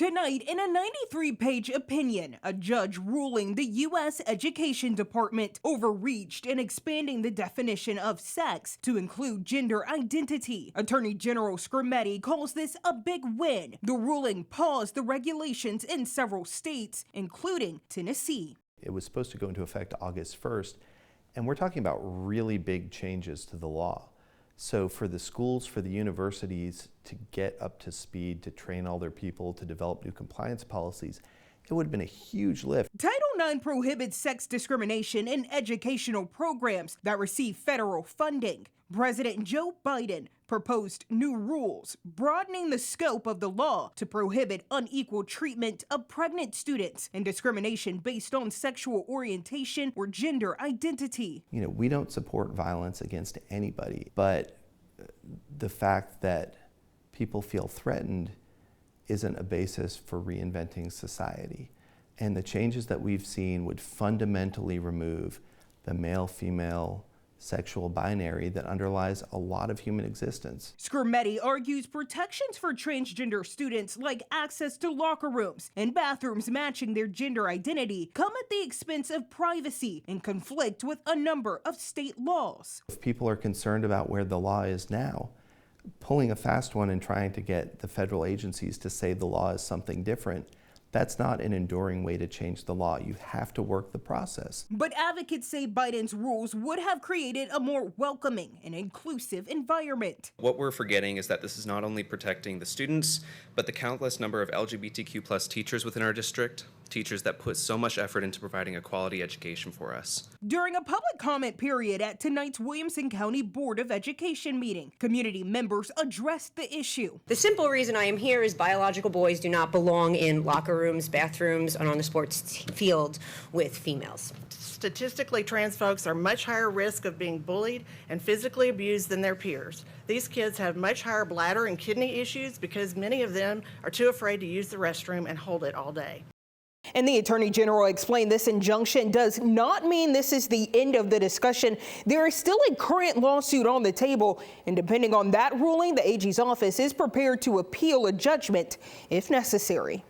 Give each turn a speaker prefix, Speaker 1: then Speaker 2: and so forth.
Speaker 1: Tonight, in a 93-page opinion, a judge ruling the U.S. Education Department overreached in expanding the definition of sex to include gender identity. Attorney General Skrmetti calls this a big win. The ruling paused the regulations in several states, including Tennessee.
Speaker 2: It was supposed to go into effect August 1st, and we're talking about really big changes to the law. So for the schools, for the universities to get up to speed, to train all their people, to develop new compliance policies, it would have been a huge lift.
Speaker 1: Title IX prohibits sex discrimination in educational programs that receive federal funding. President Joe Biden proposed new rules, broadening the scope of the law to prohibit unequal treatment of pregnant students and discrimination based on sexual orientation or gender identity.
Speaker 2: You know, we don't support violence against anybody, but the fact that people feel threatened isn't a basis for reinventing society. And the changes that we've seen would fundamentally remove the male-female sexual binary that underlies a lot of human existence.
Speaker 1: Skrmetti argues protections for transgender students, like access to locker rooms and bathrooms matching their gender identity, come at the expense of privacy and conflict with a number of state laws.
Speaker 2: If people are concerned about where the law is now, pulling a fast one and trying to get the federal agencies to say the law is something different, that's not an enduring way to change the law. You have to work the process.
Speaker 1: But advocates say Biden's rules would have created a more welcoming and inclusive environment.
Speaker 3: What we're forgetting is that this is not only protecting the students, but the countless number of LGBTQ+ teachers within our district, teachers that put so much effort into providing a quality education for us.
Speaker 1: During a public comment period at tonight's Williamson County Board of Education meeting, community members addressed the issue.
Speaker 4: The simple reason I am here is biological boys do not belong in locker rooms, bathrooms, and on the sports field with females.
Speaker 5: Statistically, trans folks are much higher risk of being bullied and physically abused than their peers. These kids have much higher bladder and kidney issues because many of them are too afraid to use the restroom and hold it all day.
Speaker 1: And the Attorney General explained this injunction does not mean this is the end of the discussion. There is still a current lawsuit on the table, and depending on that ruling, the AG's office is prepared to appeal a judgment if necessary.